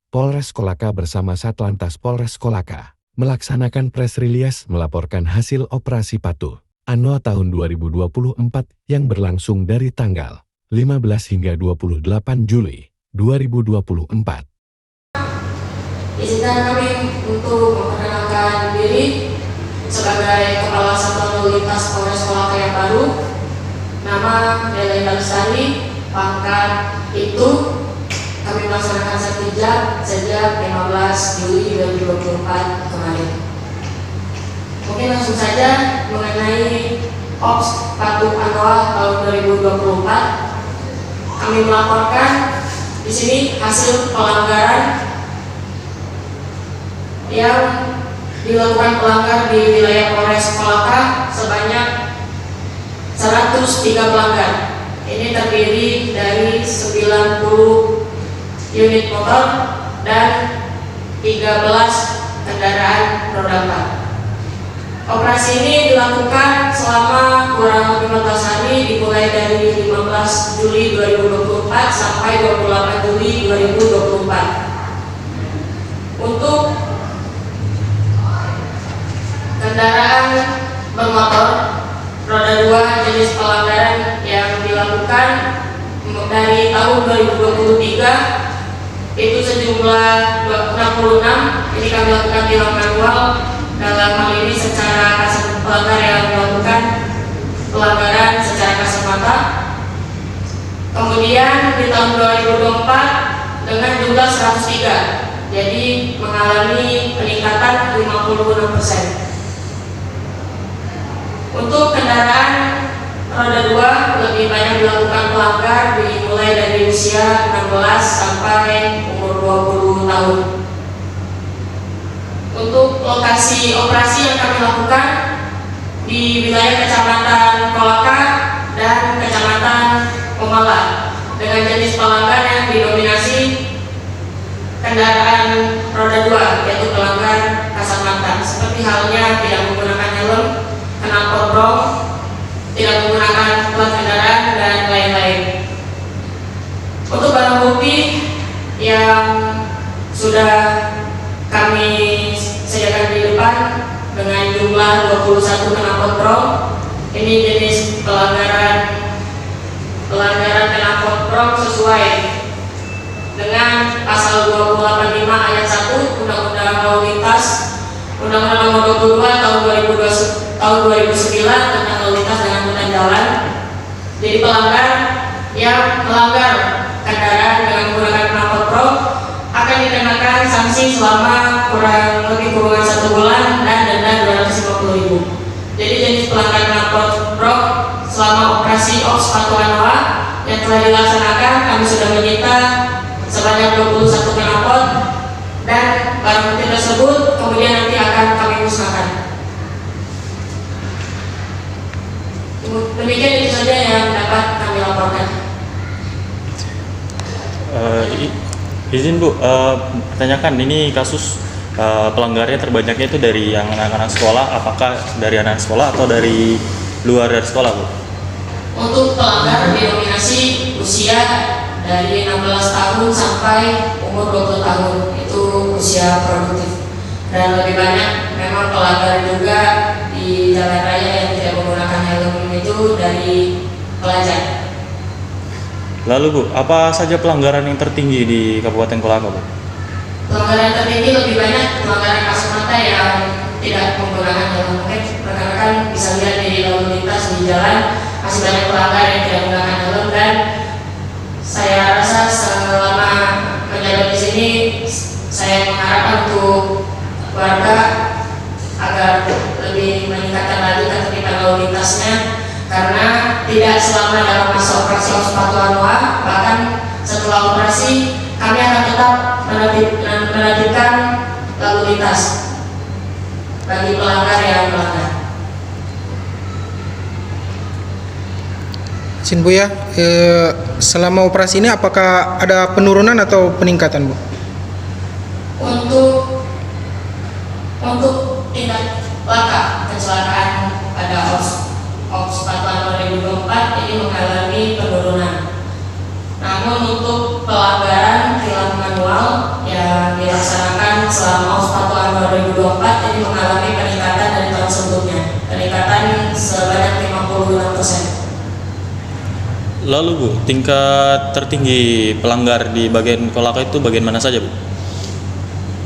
Polres Kolaka bersama Satlantas Polres Kolaka melaksanakan press release melaporkan hasil operasi patuh ANOA tahun 2024 yang berlangsung dari tanggal 15 hingga 28 Juli 2024. Izinkan kami untuk memperkenalkan diri sebagai Kepala Satuan Lalu Lintas Polres Kolaka yang baru. Nama Dela Lestari, pangkat itu kami melaksanakan sertijab sejak 15 Juli 2024 kemarin. Mungkin langsung saja mengenai Ops Patuh ANOA tahun 2024. Kami melaporkan di sini hasil pelanggaran yang dilakukan pelanggar di wilayah Polres Kolaka sebanyak 103 pelanggar. Ini terdiri dari 90 unit motor dan 13 kendaraan roda 4. Operasi ini dilakukan selama kurang lebih 15 hari, dimulai dari 15 Juli 2024 sampai 28 Juli 2024. Untuk kendaraan bermotor roda 2 jenis pelanggaran yang dilakukan dari tahun 2023 itu sejumlah 66. Ini kami lakukan tilang manual. Dalam hal ini secara kasat pelanggar yang melakukan pelanggaran secara kasat mata. Kemudian di tahun 2024 dengan jumlah 103, jadi mengalami peningkatan 56%. Untuk kendaraan roda 2 lebih banyak dilakukan pelanggar dimulai dari usia 16 sampai umur 20 tahun. Untuk lokasi operasi yang kami lakukan di wilayah Kecamatan Kolaka dan Kecamatan Pemala dengan jenis pelanggar yang didominasi kendaraan roda 2, yaitu pelanggar kasat mata, seperti halnya tidak menggunakan helm, knalpot brong, tidak menggunakan plat kendaraan, dan lain-lain. Untuk barang bukti yang sudah kami sediakan di depan dengan jumlah 21 knalpot brong, ini jenis pelanggaran knalpot brong sesuai dengan pasal 285 ayat 1 Undang-Undang Lalu Lintas Undang-Undang Nomor 22 tahun 2009 tentang lalu lintas dan angkutan jalan. Jadi pelanggar yang melanggar kendaraan dengan menggunakan knalpot brong akan dikenakan sanksi selama kurang lebih kurungan 1 bulan dan denda 250.000. Jadi jenis pelanggar knalpot brong selama operasi Ops Patuh ANOA yang telah dilaksanakan, kami sudah menyita sebanyak 21 knalpot dan barang bukti tersebut kemudian nanti akan kami musnahkan. Demikian itu saja yang dapat kami laporkan. Izin Bu, tanyakan ini kasus pelanggarnya terbanyaknya itu dari yang anak-anak sekolah, apakah dari anak sekolah atau dari luar dari sekolah Bu? Untuk pelanggar didominasi usia dari 16 tahun sampai umur 20 tahun, itu usia produktif. Dan lebih banyak memang pelanggar juga di jalan raya yang tidak menggunakan helm itu dari pelajar. Lalu Bu, apa saja pelanggaran yang tertinggi di Kabupaten Kolaka Bu? Pelanggaran tertinggi lebih banyak pelanggaran kasat mata yang tidak menggunakan helm. Mungkin rekan-rekan bisa lihat di lalu lintas di jalan masih banyak pelanggar yang tidak menggunakan helm, dan saya rasa selama menjabat di sini saya mengharapkan untuk warga agar lebih meningkatkan lagi ketertiban lalu lintasnya, karena tidak selama dalam masa operasi Ops Patuh ANOA, bahkan setelah operasi kami akan tetap menertibkan lalu lintas bagi pelanggar yang melanggar. Izin Bu ya, selama operasi ini apakah ada penurunan atau peningkatan Bu? Untuk tindak laka kecelakaan pada Ops Patuh ANOA 2024 ini mengalami penurunan. Namun untuk pelanggaran perilaku tilang manual yang dilaksanakan selama OSPATU Annual 2024 ini mengalami peningkatan dari tahun sebelumnya, peningkatan sebanyak 56%. Lalu Bu, tingkat tertinggi pelanggar di bagian Kolaka itu bagian mana saja Bu?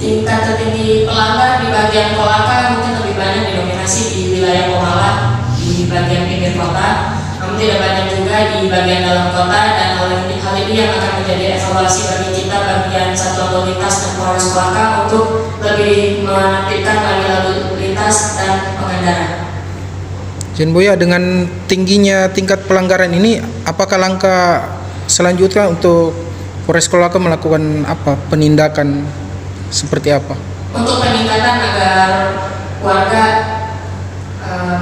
Tingkat tertinggi pelanggar di bagian Kolaka mungkin lebih banyak didominasi di wilayah Komala, di bagian pinggir kota, namun tidak banyak juga di bagian dalam kota, dan hal ini yang akan menjadi evaluasi bagi kita bagian satuan lalu lintas dan Polres Kolaka untuk lebih menertibkan lalu lintas dan pengendara. Jen Buya, dengan tingginya tingkat pelanggaran ini, apakah langkah selanjutnya untuk Polres Kolaka melakukan apa, penindakan seperti apa? Untuk peningkatan agar warga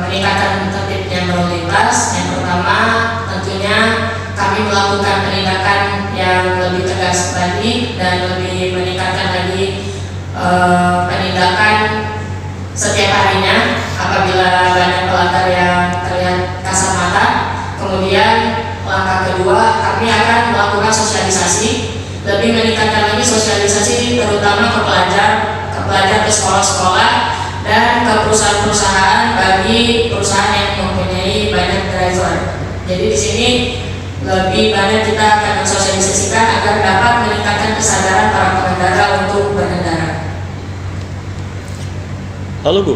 meningkatkan tertibnya berlalu lintas, yang pertama tentunya kami melakukan penindakan yang lebih tegas lagi dan lebih meningkatkan lagi penindakan setiap harinya apabila banyak pelanggar yang terlihat kasat mata. Kemudian langkah kedua, kami akan melakukan sosialisasi, lebih meningkatkan lagi sosialisasi terutama ke pelajar ke sekolah-sekolah dan ke perusahaan-perusahaan bagi perusahaan yang mempunyai banyak driver. Jadi di sini lebih banyak kita akan mensosialisasikan agar dapat meningkatkan kesadaran para pengendara untuk berkendara. Lalu Bu,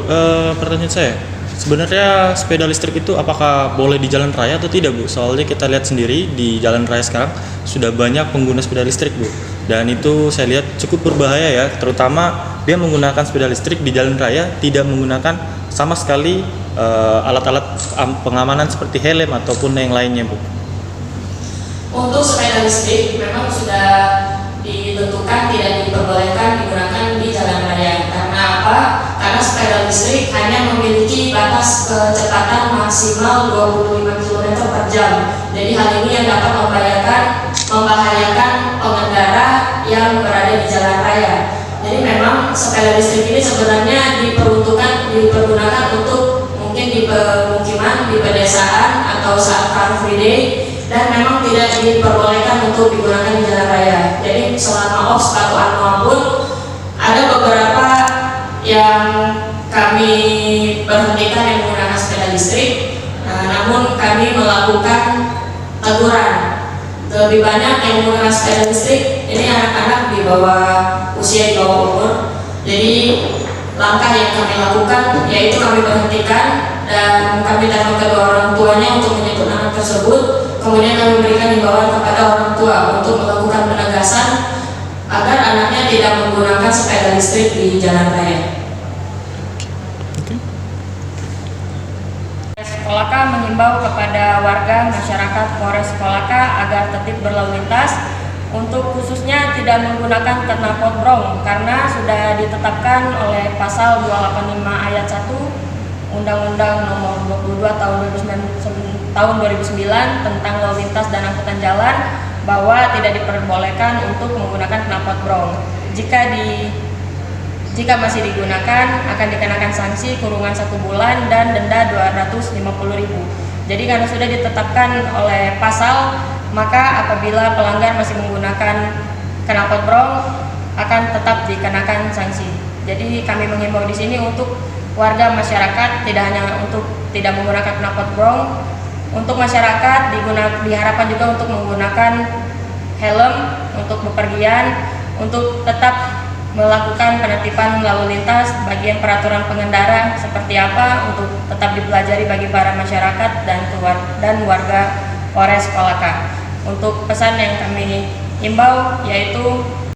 pertanyaan saya, sebenarnya sepeda listrik itu apakah boleh di jalan raya atau tidak Bu? Soalnya kita lihat sendiri di jalan raya sekarang sudah banyak pengguna sepeda listrik Bu, dan itu saya lihat cukup berbahaya ya, terutama dia menggunakan sepeda listrik di jalan raya tidak menggunakan sama sekali alat-alat pengamanan seperti helm ataupun yang lainnya Bu. Untuk sepeda listrik memang sudah ditentukan tidak diperbolehkan digunakan di jalan raya. Karena apa? Karena sepeda listrik hanya memiliki batas kecepatan maksimal 25 km per jam. Jadi hal ini yang dapat membahayakan pengendara yang berada di jalan raya. Jadi memang sepeda listrik ini sebenarnya dipergunakan untuk mungkin di pemukiman, di pedesaan atau saat car free day, dan memang tidak diperbolehkan untuk digunakan di jalan raya. Jadi selama OSPATU Annual pun ada beberapa yang kami berhentikan yang menggunakan sepeda listrik, namun kami melakukan teguran. Lebih banyak yang menggunakan sepeda listrik ini anak-anak di bawah usia, di bawah umur. Jadi langkah yang kami lakukan yaitu kami berhentikan dan kami telepon kedua orang tuanya untuk menjemput anak tersebut. Kemudian kami memberikan himbauan kepada orang tua untuk melakukan penegasan agar anaknya tidak menggunakan sepeda listrik di jalan raya. Polres Kolaka mengimbau kepada warga masyarakat Polres Kolaka agar tertib berlalu lintas, untuk khususnya tidak menggunakan knalpot brong karena sudah ditetapkan oleh pasal 285 ayat 1 Undang-Undang Nomor 22 tahun 2009 tentang lalu lintas dan angkutan jalan, bahwa tidak diperbolehkan untuk menggunakan knalpot brong. Jika masih digunakan akan dikenakan sanksi kurungan 1 bulan dan denda 250.000. Jadi karena sudah ditetapkan oleh pasal, maka apabila pelanggar masih menggunakan knalpot brong akan tetap dikenakan sanksi. Jadi kami menghimbau di sini untuk warga masyarakat tidak hanya untuk tidak menggunakan knalpot brong, untuk masyarakat diharapkan juga untuk menggunakan helm untuk bepergian, untuk tetap melakukan penertiban lalu lintas, bagian peraturan pengendara seperti apa untuk tetap dipelajari bagi para masyarakat dan warga Polres Kolaka. Untuk pesan yang kami himbau yaitu